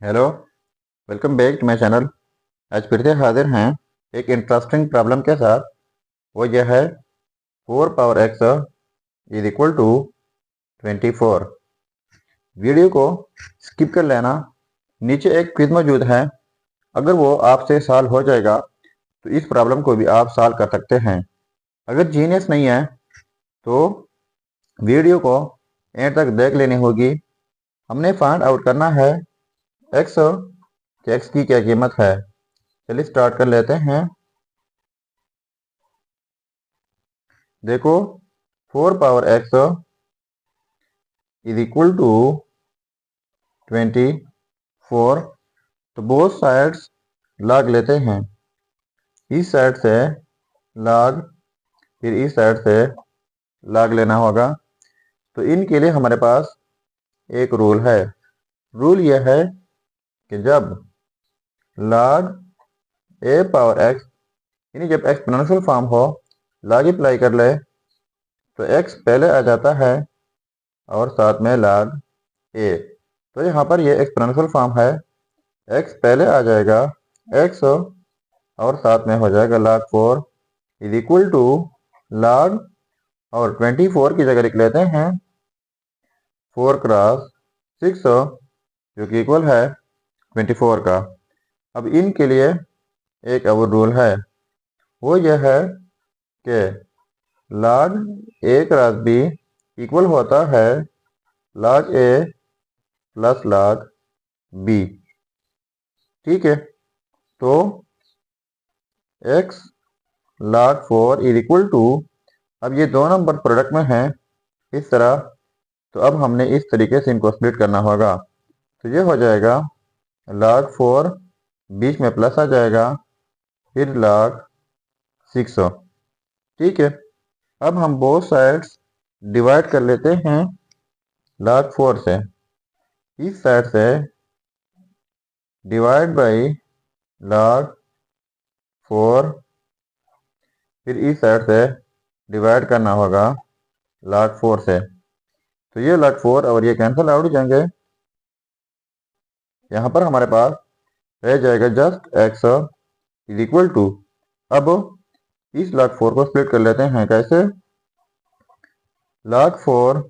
Hello, welcome back to my channel. आज फिर से हाजिर हैं एक इंटरेस्टिंग प्रॉब्लम के साथ। वो यह है 4 power x is equal to 24। Video को स्किप कर लेना। नीचे एक क्विज मौजूद है, अगर वो आपसे सॉल्व हो जाएगा तो इस प्रॉब्लम को भी आप सॉल्व कर सकते हैं। अगर जीनियस नहीं है तो वीडियो को एंड तक देख लेनी होगी। हमने फाइंड आउट करना है x कि x की क्या कीमत है। चलिए स्टार्ट कर लेते हैं। देखो, 4 power x is equal to 24। तो बोथ साइड्स लॉग लेते हैं। इस साइड से लॉग, फिर इस साइड से लॉग लेना होगा। तो इनके लिए हमारे पास एक रूल है। रूल यह है कि जब लॉग a पावर x, यानी जब एक्सपोनेंशियल फॉर्म हो, लॉग अप्लाई कर ले तो x पहले आ जाता है और साथ में लॉग a। तो यहाँ पर ये एक्सपोनेंशियल फॉर्म है, x पहले आ जाएगा x और साथ में हो जाएगा log 4 is equal to log, और 24 की जगह लिख लेते हैं 4 क्रॉस 6 जो कि इक्वल है 24 का। अब इनके लिए एक और रूल है, वो यह है कि log a cross b equal होता है log a plus log b। ठीक है, तो x log 4 is equal to, अब ये दो नंबर प्रोडक्ट में हैं इस तरह, तो अब हमने इस तरीके से इनको स्प्लिट करना होगा। तो ये हो जाएगा log 4, बीच में प्लस आ जाएगा, फिर log 6। ठीक है, अब हम बोथ साइड्स डिवाइड कर लेते हैं log 4 से। इस साइड से डिवाइड बाई log 4, फिर इस साइड से डिवाइड करना होगा log 4 से। तो ये log 4 और ये कैंसिल आउट हो जाएंगे। यहाँ पर हमारे पास रह जाएगा just x is equal to, अब इस log 4 को स्प्लिट कर लेते हैं। कैसे? log 4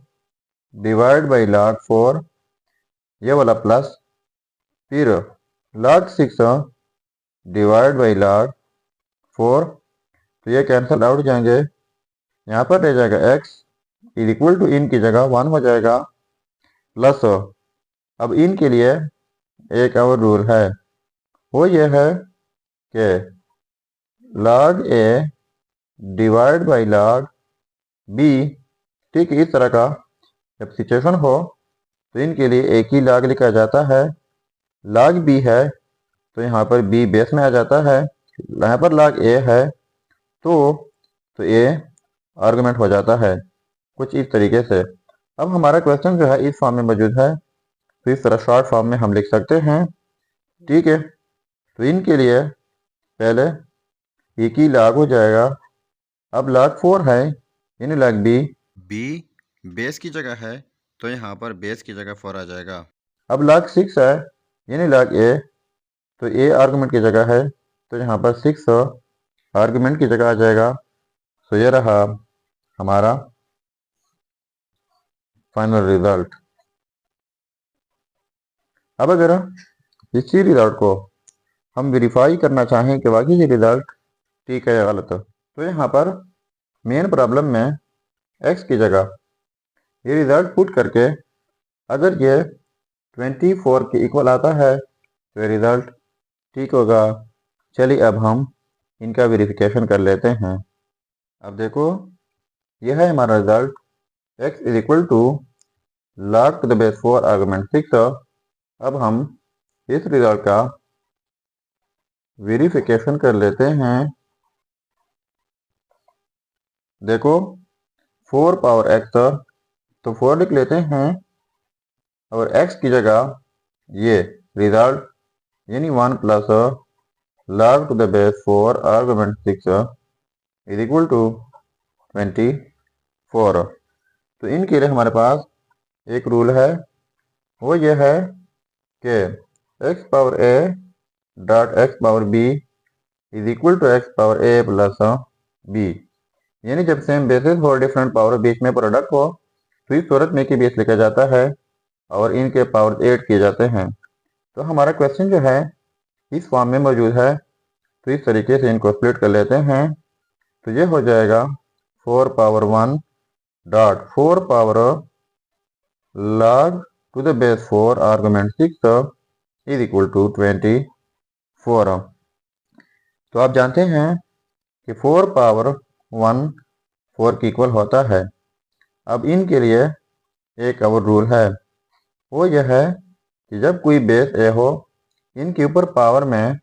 डिवाइड बाई log 4, ये वाला प्लस, फिर log 6 डिवाइड बाई log 4, तो ये कैंसिल आउट जाएंगे। यहाँ पर रह जाएगा x इज इक्वल टू, इन की जगह 1 हो जाएगा, प्लस, अब इन के लिए एक और रूल है, वो ये है कि log a divide by log b। ठीक है, इस तरह का जब सिचुएशन हो तो इनके लिए एक ही log लिखा जाता है। log b है तो यहाँ पर b बेस में आ जाता है, यहाँ पर log a है तो a आर्गुमेंट हो जाता है, कुछ इस तरीके से। अब हमारा क्वेश्चन जो है इस फॉर्म में मौजूद है, तो इस तरह शॉर्ट फॉर्म में हम लिख सकते हैं। ठीक है, तो इनके लिए पहले एक ही log हो जाएगा। अब log 4 है, यानी log b, बेस की जगह है तो यहाँ पर बेस की जगह 4 आ जाएगा। अब log 6 है, यानी log a, तो a आर्गुमेंट की जगह है तो यहाँ पर 6 आर्गुमेंट की जगह आ जाएगा। तो ये रहा हमारा फाइनल रिजल्ट। अब अगर इसी रिजल्ट को हम वेरीफाई करना चाहें कि वाकई ये रिजल्ट ठीक है या गलत, तो यहाँ पर मेन प्रॉब्लम में x की जगह ये रिजल्ट पुट करके अगर ये 24 के इक्वल आता है तो ये रिजल्ट ठीक होगा। चलिए अब हम इनका वेरिफिकेशन कर लेते हैं। अब देखो, यह है हमारा result, x is equal to log to the base 4 argument 6। अब हम इस रिजल्ट का वेरिफिकेशन कर लेते हैं। देखो, 4 पावर x, तो 4 लिख लेते हैं और x की जगह ये रिजल्ट, यानी 1 plus log to the base 4 argument 6 is equal to 24। तो इनके लिए हमारे पास एक रूल है, वो ये है कि x power a dot x power b is equal to x power a plus b. यानी जब सेम बेसिस हो डिफरेंट पावर बीच में प्रोडक्ट हो तो इस सूरत में की बेस लिखा जाता है और इनके पावर 8 किए जाते हैं। तो हमारा क्वेश्चन जो है इस फॉर्म में मौजूद है, तो इस तरीके से इनको स्प्लिट कर लेते हैं। तो ये हो जाएगा 4 power 1 dot 4 power log to the base 4 argument 6 is equal to 24। तो आप जानते हैं कि 4 पावर 1 4 के इक्वल होता है। अब इनके लिए एक और रूल है, वो यह है कि जब कोई बेस ए हो, इनके ऊपर पावर में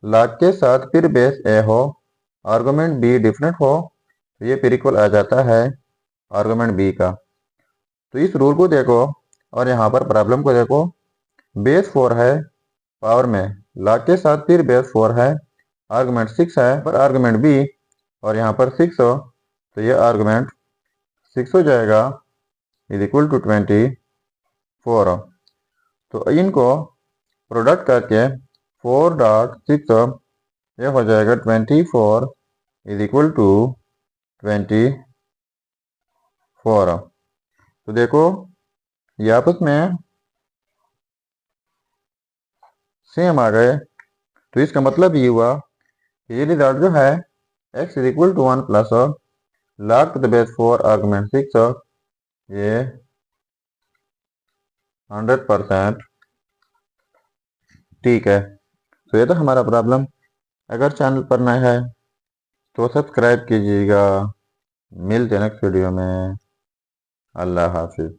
log के साथ फिर बेस ए हो, आर्गुमेंट बी डिफरेंट हो, तो ये फिर इक्वल आ जाता है आर्गुमेंट बी का। तो इस रूल को देखो और यहाँ पर प्रॉब्लम को देखो। बेस 4 है, पावर में log के साथ फिर बेस 4 है, आर्गुमेंट 6 है पर आर्गुमेंट बी और यहाँ पर 6 हो, तो ये आर्गुमेंट 6 हो जाएगा इज इक्वल टू 24। तो इनको प्रोडक्ट करके 4 डॉट 6 ये हो जाएगा 24 इज इक्वल टू 24। तो देखो ये आपस में सेम आ गए। तो इसका मतलब ये हुआ कि ये रिजल्ट जो है x is equal to 1 plus log to the base 4 argument 6 ये 100% ठीक है। तो ये तो हमारा प्रॉब्लम। अगर चैनल पर नए है तो सब्सक्राइब कीजिएगा। मिलते हैं नेक्स्ट वीडियो में। अल्लाह हाफिज।